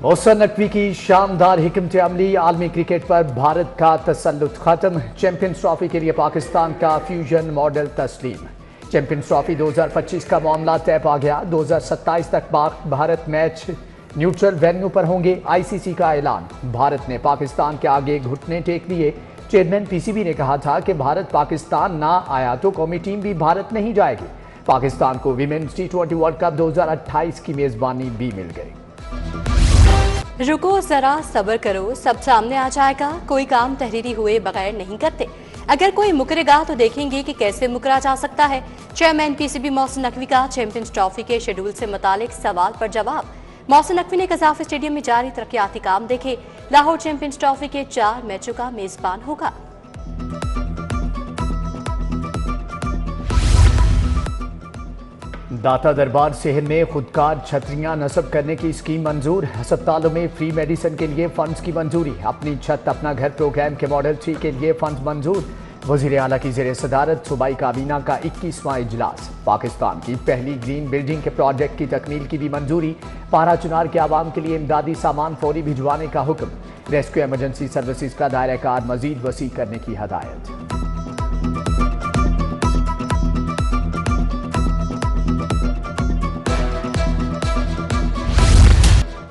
मोहसिन नकवी की शानदार हिकमत अमली, आलमी क्रिकेट पर भारत का तसल्लुत खत्म। चैंपियंस ट्रॉफी के लिए पाकिस्तान का फ्यूजन मॉडल तस्लीम। चैंपियंस ट्रॉफी 2025 का मामला तय पा गया। 2027 तक भारत मैच न्यूट्रल वेन्यू पर होंगे। आईसीसी का ऐलान, भारत ने पाकिस्तान के आगे घुटने टेक दिए। चेयरमैन पीसीबी ने कहा था कि भारत पाकिस्तान ना आया तो कौमी टीम भी भारत नहीं जाएगी। पाकिस्तान को विमेन्स T20 वर्ल्ड कप 2028 की मेजबानी भी मिल गई। रुको जरा सब्र करो, सब सामने आ जाएगा। कोई काम तहरीरी हुए बगैर नहीं करते। अगर कोई मुकरेगा तो देखेंगे कि कैसे मुकरा जा सकता है। चेयरमैन पीसीबी मोहसिन नकवी का चैंपियंस ट्रॉफी के शेड्यूल से मुतालिक सवाल पर जवाब। मोहसिन नकवी ने कज़ाफ स्टेडियम में जारी तरक्याती काम देखे। लाहौर चैंपियंस ट्रॉफी के 4 मैचों का मेजबान होगा। दाता दरबार सेहत में खुदकार छतरियां नस्ब करने की स्कीम मंजूर। अस्पतालों में फ्री मेडिसिन के लिए फंड्स की मंजूरी। अपनी छत अपना घर प्रोग्राम के मॉडल 3 के लिए फंड मंजूर। वजीर आला की ज़ेर सदारत सूबाई काबीना का 21वां इजलास। पाकिस्तान की पहली ग्रीन बिल्डिंग के प्रोजेक्ट की तकमील की भी मंजूरी। पारा चुनार के आवाम के लिए इमदादी सामान फौरी भिजवाने का हुक्म। रेस्क्यू एमरजेंसी सर्विसेज का दायरा कार मजीद वसी करने की हदायत।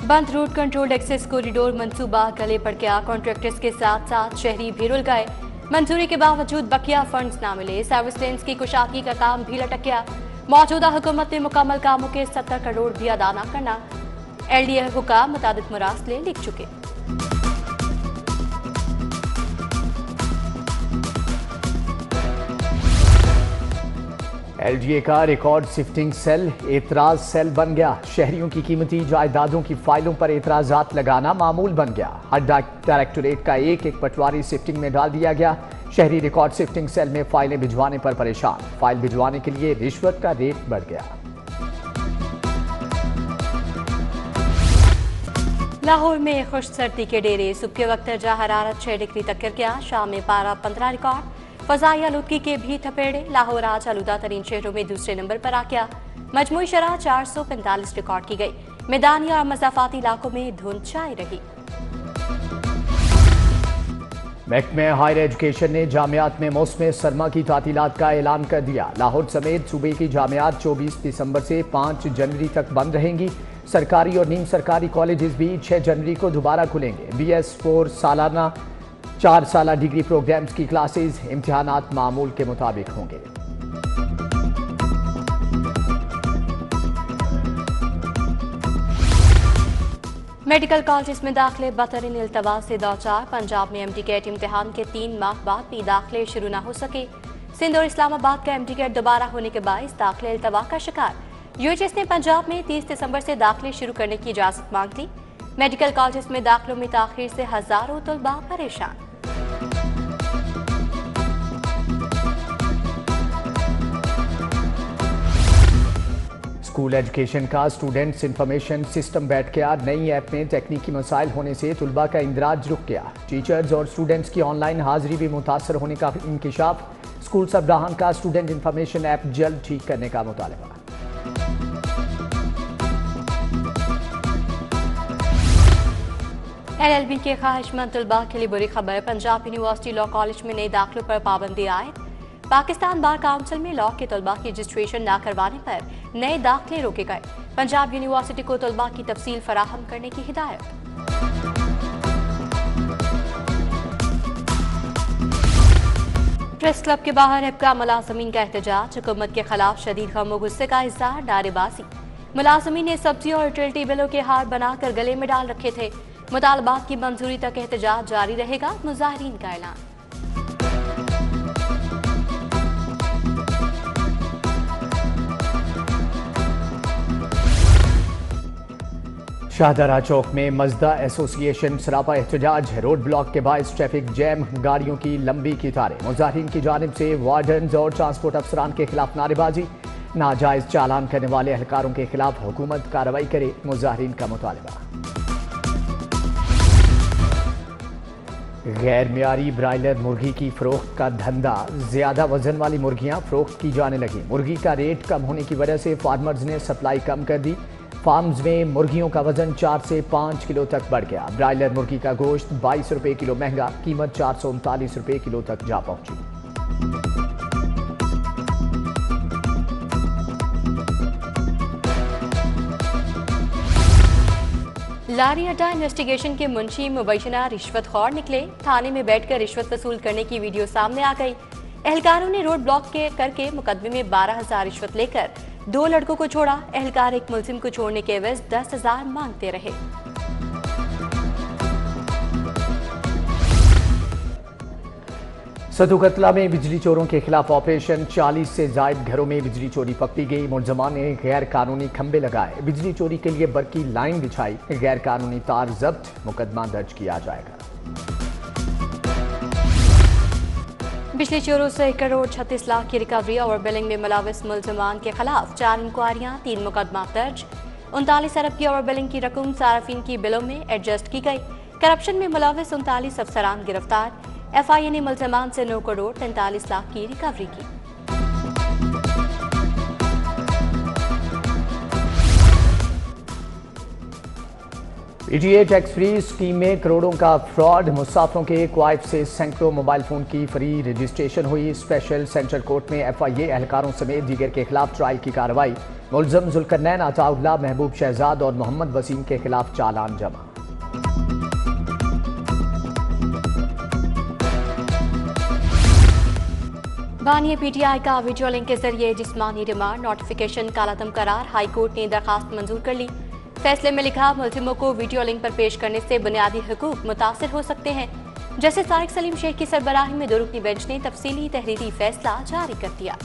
बंद रोड कंट्रोल एक्सेस कॉरिडोर मंसूबा गले पड़ गया। कॉन्ट्रैक्टर्स के साथ साथ शहरी भी रुल गए। मंजूरी के बावजूद बकिया फंड्स ना मिले। सर्विस लेन्स की कुशाकी का काम भी लटक गया। मौजूदा हुकूमत ने मुकम्मल कामों के 70 करोड़ भी अदा न करना। LDA हुकाम मुताबिक मुरासले लिख चुके। LDA का रिकॉर्ड शिफ्टिंग सेल एतराज सेल बन गया। शहरियों की कीमती जायदादों की फाइलों पर एतराजात लगाना मामूल बन गया। हर डायरेक्टोरेट का एक पटवारी शिफ्टिंग में डाल दिया गया। शहरी रिकॉर्ड शिफ्टिंग सेल में फाइलें भिजवाने पर परेशान। फाइल भिजवाने के लिए रिश्वत का रेट बढ़ गया। लाहौर में खुश सर्दी के डेरे। सुबह के वक्त दर्जा हरारत 6 डिग्री तक गिर गया। शाम में पारा 15 रिकॉर्ड। फजाई आलूदगी के भी थपेड़े। लाहौर आज आलूदा तरीन शहरों में दूसरे नंबर पर आ गया। मजमूई शरह 445 रिकॉर्ड की गई। मैदानी और मज़ाफाती इलाकों में धुंध छाई रही। महकमे हायर एजुकेशन ने जामियात में मौसम सरमा की तातीलात का ऐलान कर दिया। लाहौर समेत सूबे की जामियात 24 दिसंबर से 5 जनवरी तक बंद रहेंगी। सरकारी और नीम सरकारी कॉलेजेस भी 6 जनवरी को दोबारा खुलेंगे। BS4 सालाना 4 साला डिग्री प्रोग्राम्स की क्लासेस इम्तिहानात मामूल के मुताबिक होंगे। मेडिकल कॉलेज में दाखिले बतरीन इल्तवा से दौचार। पंजाब में MD-CAT इम्तिहान के 3 माह बाद भी दाखिले शुरू न हो सके। सिंध और इस्लामाबाद का MD-CAT दोबारा होने के बायस दाखिले इल्तवा का शिकार। UHS ने पंजाब में 30 दिसंबर से दाखिले शुरू करने की इजाजत मांग ली। मेडिकल कॉलेज में दाखिलों में ताखीर से हजारों तलबा परेशान। स्कूल एजुकेशन का स्टूडेंट्स इंफॉर्मेशन सिस्टम बैठ गया। नई ऐप में तकनीकी मसाइल होने से तुलबा का इंदराज रुक गया। टीचर्स और स्टूडेंट्स की ऑनलाइन हाजिरी भी मुतासर होने का इंकिशाफ। स्कूल सरबराहान का स्टूडेंट इंफॉर्मेशन ऐप जल्द ठीक करने का मुतालबा। LLB के ख्वाहिशमंद तलबा के लिए बुरी खबर। पंजाब यूनिवर्सिटी लॉ कॉलेज में नए दाखिलों पर पाबंदी आयद। पाकिस्तान बार काउंसिल में लॉ के तलबा की रजिस्ट्रेशन न करवाने पर नए दाखिले रोके गए। पंजाब यूनिवर्सिटी को तलबा की तफसील फराहम करने की हिदायत। प्रेस क्लब के बाहर हब्का मुलाजमीन का एहतजाज। हुकूमत के खिलाफ शदीद गम व गुस्से का इज़हार, नारेबाजी। मुलाजमीन ने सब्जी और यूटिलिटी बिलों के हार बनाकर गले में डाल रखे थे। मुतालबात की मंजूरी तक एहतजाज जारी रहेगा, मुजाहिरीन का ऐलान। शाहदरा चौक में मजदा एसोसिएशन सरापा एहतजाज। रोड ब्लॉक के बायस ट्रैफिक जैम, गाड़ियों की लंबी कतारें। मुजाहिरीन की जानिब से वार्डन और ट्रांसपोर्ट अफसरान के खिलाफ नारेबाजी। नाजायज चालान करने वाले एहलकारों के खिलाफ हुकूमत कार्रवाई करे, मुजाहिरीन का मुतालबा। गैर मियारी ब्रायलर मुर्गी की फरोख्त का धंधा। ज्यादा वजन वाली मुर्गियां फरोख्त की जाने लगी। मुर्गी का रेट कम होने की वजह से फार्मर्स ने सप्लाई कम कर दी। फार्म्स में मुर्गियों का वजन 4 से 5 किलो तक बढ़ गया। ब्रायलर मुर्गी का गोश्त 22 रुपए किलो महंगा, कीमत 439 रुपए किलो तक जा पहुंची। लारी अड्डा इन्वेस्टिगेशन के मुंशी मुबैना रिश्वतखोर निकले। थाने में बैठकर रिश्वत वसूल करने की वीडियो सामने आ गई। एहलकारों ने रोड ब्लॉक करके मुकदमे में 12,000 रिश्वत लेकर 2 लड़कों को छोड़ा। एहलकार एक मुलजिम को छोड़ने के एवज 10,000 मांगते रहे। सदू कतला में बिजली चोरों के खिलाफ ऑपरेशन। 40 से जायद घरों में बिजली चोरी पकड़ी गई। मुलजमान ने गैर कानूनी खंबे लगाए, बिजली चोरी के लिए बरकी लाइन बिछाई। गैर कानूनी तार जब्त, मुकदमा दर्ज किया जाएगा। बिजली चोरों से 1 करोड़ 36 लाख की रिकवरी और बिलिंग में मुलविस मुलजमान के खिलाफ 4 इंक्वायरियां, 3 मुकदमा दर्ज। 39 अरब की ओवर बिलिंग की रकम सार्फिन की बिलों में एडजस्ट की गई। करप्शन में मुलविस 39 अफसरान गिरफ्तार। FIA ने मुलजमान से 9 करोड़ 43 लाख की रिकवरी की। PTA टैक्स फ्री स्कीम में करोड़ों का फ्रॉड। मुसाफिरों के क्वाइफ से सैकड़ों मोबाइल फोन की फ्री रजिस्ट्रेशन हुई। स्पेशल सेंट्रल कोर्ट में FIA एहलकारों समेत दीगर के खिलाफ ट्रायल की कार्रवाई। मुलजम जुल्करनैन, अताउल्लाह, महबूब शहजाद और मोहम्मद वसीम के खिलाफ चालान जमा। बानिया PTI का वीडियो लिंक के जरिए जिस्मानी रिमांड नोटिफिकेशन कालादम करार। हाई कोर्ट ने दरखास्त मंजूर कर ली। फैसले में लिखा, मुलजिमों को वीडियो लिंक पर पेश करने से बुनियादी हुकूक मुतासिर हो सकते हैं। जस्टिस तारिक सलीम शेख की सरबराही में 2 रुकनी बेंच ने तफसीली तहरीरी फैसला जारी कर दिया।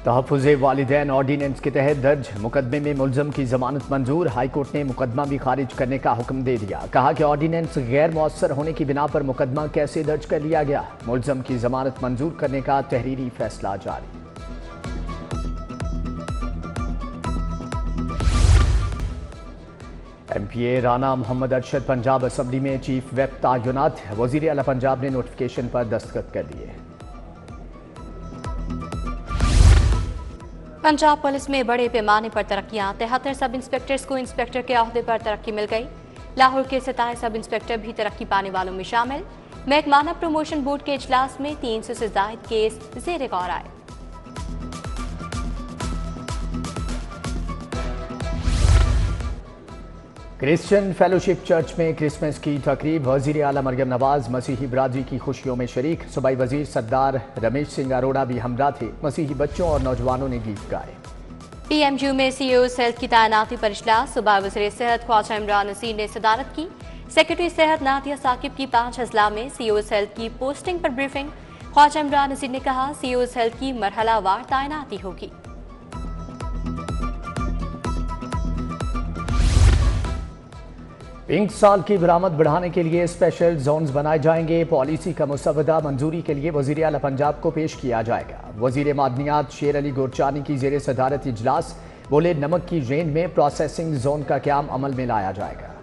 तहफ़्फ़ुज़े वालिदैन ऑर्डिनेंस के तहत दर्ज मुकदमे में मुलजम की जमानत मंजूर। हाईकोर्ट ने मुकदमा भी खारिज करने का हुक्म दे दिया। कहा कि ऑर्डिनेंस गैर मौसर होने की बिना पर मुकदमा कैसे दर्ज कर लिया गया। मुलजम की जमानत मंजूर करने का तहरीरी फैसला जारी। MPA राना मोहम्मद अरशद पंजाब असम्बली में चीफ वेप तैनात। वज़ीर आला पंजाब ने नोटिफिकेशन पर दस्तखत कर दिए। पंजाब पुलिस में बड़े पैमाने पर तरक्कियां। 73 सब इंस्पेक्टर्स को इंस्पेक्टर के अहदे पर तरक्की मिल गई। लाहौर के 27 सब इंस्पेक्टर भी तरक्की पाने वालों में शामिल। महकमाना प्रमोशन बोर्ड के इजलास में 300 से ज्यादा केस ज़ेरे गौर आए। क्रिश्चियन फेलोशिप चर्च में क्रिसमस की तकरीब। वज़ीर आला मरियम नवाज मसीही बरादरी की खुशियों में शरीक। सूबाई वज़ीर सरदार रमेश सिंह अरोड़ा भी हमरा थे। मसीही बच्चों और नौजवानों ने गीत गाए। PMU में CEO सेहत की तैनाती पर इजलास। सूबाई वज़ीर सेहत ख्वाजा इमरान नसीर ने सदारत की। सेक्रेटरी सेहत नादिया साकिब की 5 अजला में CEO सेहत की पोस्टिंग पर ब्रीफिंग। ख्वाजा इमरान नसीर ने कहा, CEO सेहत की मरहलावार तैनाती होगी। पिंक साल की बरामद बढ़ाने के लिए स्पेशल जोन्स बनाए जाएंगे। पॉलिसी का मुसवदा मंजूरी के लिए वज़ीर आला पंजाब को पेश किया जाएगा। वज़ीर मादनियात शेर अली गोरचानी की ज़ेरे सदारत इजलास। बोले, नमक की रेंज में प्रोसेसिंग जोन का क़याम अमल में लाया जाएगा।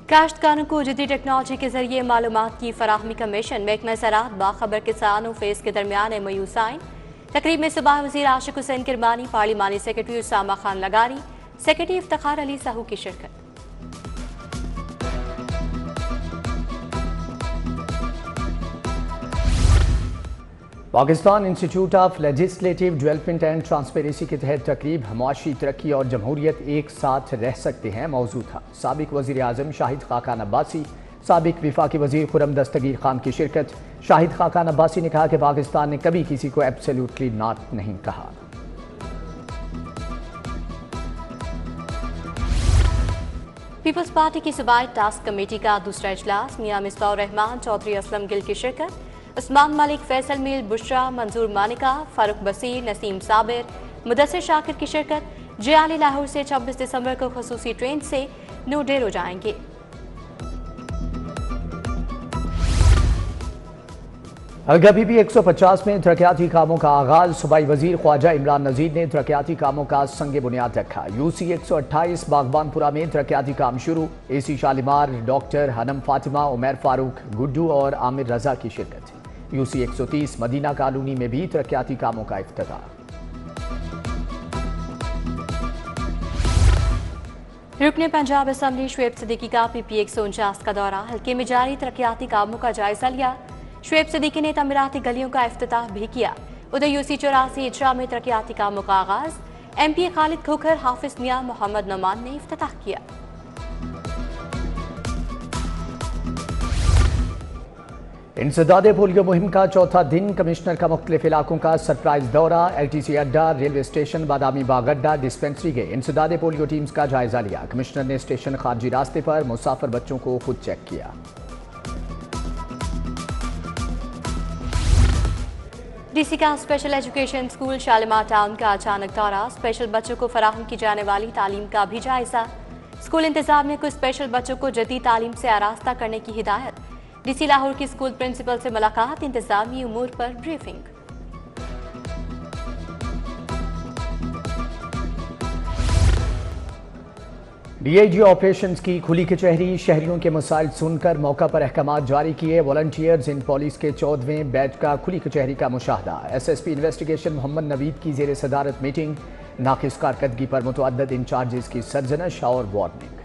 काश्तकारों को जदीद टेक्नोलॉजी के जरिए मालूमात की फराहमी का मिशन। महकमा ज़राअत बाखबर किसानों फेस के दरमियान MOU साइन। तकरीब में सूबाई वज़ीर आशिक हुसैन किरमानी, पार्लिमानी सेक्रेटरी उसामा खान लगारी, सेक्रेटरी इफ्तिखार अली साहू की शिरकत। Pakistan institute of legislative development and transparency के तहत तकरीब। मुआशी तरक्की और जमहूरियत एक साथ रह सकते हैं मौजूद था। साबिक वज़ीर आज़म शाहिद खाकान अब्बासी, साबिक विफाकी वज़ीर खुर्रम दस्तगीर खान की शिरकत। शाहिद खाकान अब्बासी ने कहा कि पाकिस्तान ने कभी किसी को एब्सोल्युटली नॉट नहीं कहा। पीपल्स पार्टी की सूबाई टास्क कमेटी का दूसरा इजलास। मियां मिसबाह रहमान, चौधरी असलम गिल की शिरकत। उस्मान मलिक, फैसल मील, बुशरा, मंजूर मानिका, फारूक बसीर, नसीम साबिर, मुदस्सिर शाकिर की शिरकत। JLA लाहौर से 26 दिसंबर को खसूसी ट्रेन से नोडेरो जाएंगे। कभी भी 150 में तरक्याती कामों का आगाज। सूबाई वजीर ख्वाजा इमरान नजीर ने तरक्याती कामों का संग बुनियाद रखा। यूसी 128 बागबानपुरा में तरक्याती काम शुरू। एसी शालीमार, डॉक्टर हनम फातिमा, उमर फारूक, गुड्डू और आमिर रजा की शिरकत। यूसी 130 मदीना कॉलोनी में भी तरक्याती कामों का इफ्तिताह। रुकने पंजाब असम्बली शुएब सिद्दीकी का पीपी 149 का दौरा। हल्के में जारी तरक्याती कामों का जायजा लिया। शुएब सिद्दीकी ने तमीराती गलियों का इफ्तिताह भी किया। उधर यूसी 84 इजरा में तरक्याती कामों का आगाज। MP खालिद खोखर, हाफिज मियां, मोहम्मद नमान ने इफ्तिताह किया। इंसदादे पोलियो मुहिम का चौथा दिन। कमिश्नर का मुख्तलिफ इलाकों का सरप्राइज दौरा। LTC अड्डा, रेलवे स्टेशन, बादामी बाग अड्डा, डिस्पेंसरी गए। इंसदादे पोलियो टीम्स का जायजा लिया। कमिश्नर ने स्टेशन खारजी रास्ते पर मुसाफिर बच्चों को खुद चेक किया। DC का special education school Shalimar town का अचानक दौरा। स्पेशल बच्चों को फराहम की जाने वाली तालीम का भी जायजा। स्कूल इंतजामिया को स्पेशल बच्चों को जदीद तालीम से आरास्ता करने की हिदायत। DC लाहौर की स्कूल प्रिंसिपल से मुलाकात। इंतजामी उमूर पर ब्रीफिंग। DIG ऑपरेशंस की खुली कचहरी। शहरियों के मसाइल सुनकर मौका पर अहकामात जारी किए। वॉलंटियर्स इन पुलिस के 14वें बैच का खुली कचहरी का मुशाहदा। SSP इन्वेस्टिगेशन मोहम्मद नवीद की जेर सदारत मीटिंग। नाकिस कारकर्दगी पर मुतअद्दिद इंचार्जेस की सरजनश और वार्निंग।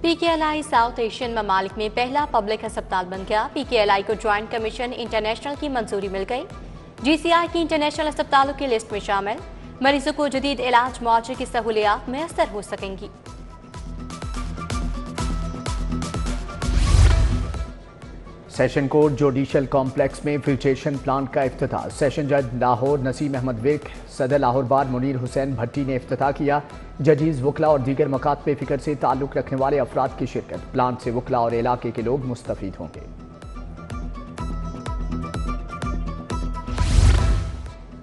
PKLI साउथ एशियन ममालिक में पहला पब्लिक अस्पताल बन गया। PKLI को ज्वाइंट कमीशन इंटरनेशनल की मंजूरी मिल गई। GCI की इंटरनेशनल अस्पतालों की लिस्ट में शामिल। मरीजों को जदीद इलाज मुआवजे की सहूलियात मैसर हो सकेंगी। सेशन कोर्ट जुडिशल कॉम्प्लेक्स में फिल्ट्रेशन प्लांट का इफ्तिताह। सेशन जज लाहौर नसीम अहमद विर्क, सदर लाहौर बार मुनीर हुसैन भट्टी ने इफ्तिताह किया। जजीज, वकला और दीगर मकातब फिक्र से ताल्लुक रखने वाले अफराद की शिरकत। प्लांट से वकला और इलाके के लोग मुस्तफीद होंगे।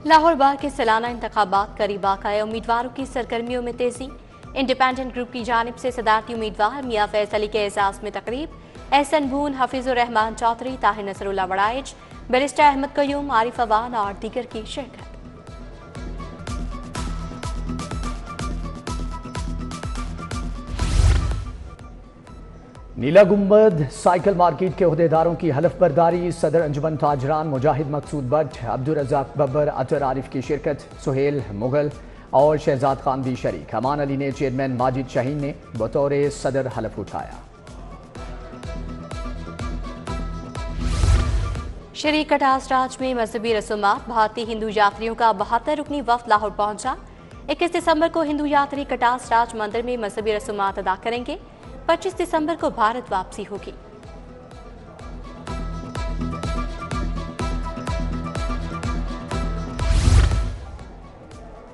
लाहौर बार के सालाना इंतखाबात करीब आ गए। उम्मीदवारों की सरगर्मियों में तेजी। इंडिपेंडेंट ग्रुप की जानिब से सदारती उम्मीदवार मियां फैज अली के एजाज में तकरीब। एहसन बून, हफीजुर रहमान चौधरी, ताहिर नसरुल्लाह वड़ाइच, बैरिस्टर अहमद कयूम, आरिफ अवान और दीगर की शिरकत। नीला गुंबद साइकिल मार्केट के अहदेदारों की हलफ बर्दारी। सदर अंजुमन ताजरान मुजाहिद मकसूद भट्ट, अब्दुल रज़ाक बब्बर, अतर आरिफ की शिरकत। सुहेल मुगल और शहजाद खान भी शरीक। अमान अली ने चेयरमैन माजिद शाहीन ने बतौर सदर हलफ उठाया। शरीक कटास राज में मजहबी रसूमात। भारतीय हिंदू यात्रियों का 72 रुकनी वफ्द लाहौर पहुंचा। 21 दिसंबर को हिंदू यात्री कटास राज मंदिर में मजहबी रसूमात अदा करेंगे। 25 दिसंबर को भारत वापसी होगी।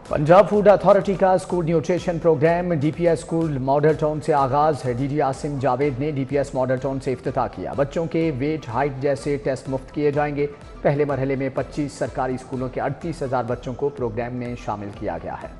पंजाब फूड अथॉरिटी का school nutrition programme DPS school model town से आगाज है। DD आसिम जावेद ने DPS मॉडल टाउन से इफ्तिताह किया। बच्चों के वेट, हाइट जैसे टेस्ट मुफ्त किए जाएंगे। पहले मरहले में 25 सरकारी स्कूलों के 38,000 बच्चों को प्रोग्राम में शामिल किया गया है।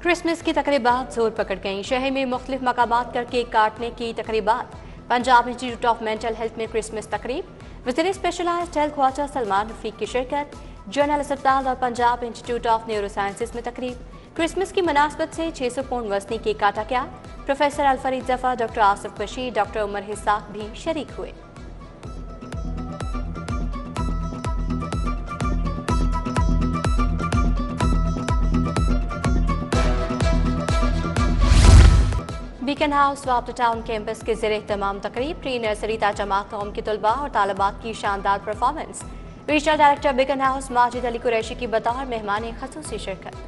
क्रिसमस की तकरीबात जोर पकड़ गईं। शहर में मुख्तलिफ मकामात कर केक काटने की तकरीबात। Punjab Institute of Mental Health में क्रिसमस तकरीब। वज़ीर स्पेशलाइज्ड हेल्थ ख्वाजा सलमान रफीक की शिरकत। जनरल अस्पताल और Punjab Institute of Neuro Sciences में तकरीब। क्रिसमस की मुनासबत से 600 पौंड वजनी केक काटा गया। Professor Alfareed Zafar, doctor Asif Bashir, doctor Umar Ishaq भी शरीक हुए। बीकन हाउस वाप्टा टाउन कैंपस के ज़रिए तमाम तकरीब। प्री नर्सरी ता जमात कौम के तलबा और तालिबात की शानदार performance. Regional director beacon house Majid Ali Qureshi की बतौर मेहमान खसूसी शिरकत।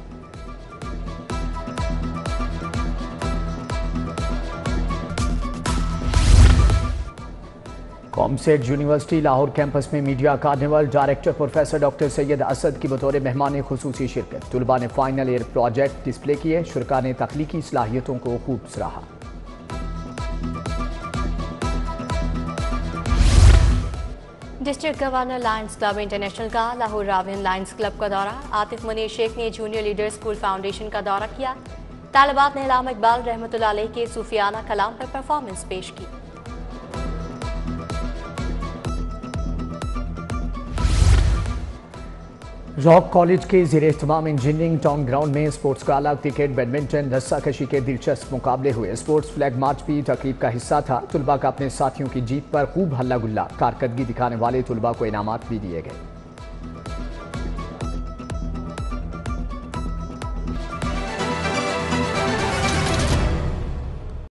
कॉमसेट यूनिवर्सिटी लाहौर कैंपस में media carnival. Director professor doctor Syed Asad की बतौर मेहमान खुसूसी शिरकत। तलबा ने फाइनल ईयर प्रोजेक्ट डिस्प्ले किए। शुरका ने तख्लीकी सलाहियतों को खूब सराहा। District governor Lions club international का लाहौर रावियन लायंस क्लब का दौरा। आतिफ मुनीर शेख ने जूनियर लीडर स्कूल फाउंडेशन का दौरा किया। तालिबात ने अल्लामा इकबाल रहमतुल्लाह अलैह के सूफियाना कलाम पर परफॉर्मेंस पेश की। रॉक कॉलेज के ज़ेरे इह्तिमाम इंजीनियरिंग टाउन ग्राउंड में स्पोर्ट्स गाला, क्रिकेट, बैडमिंटन, रस्साकशी के दिलचस्प मुकाबले हुए। स्पोर्ट्स फ्लैग मार्च भी तकरीब का हिस्सा था। तुलबा का अपने साथियों की जीत पर खूब हल्ला गुल्ला। कारकर्दगी दिखाने वाले तुलबा को इनामात भी दिए गए।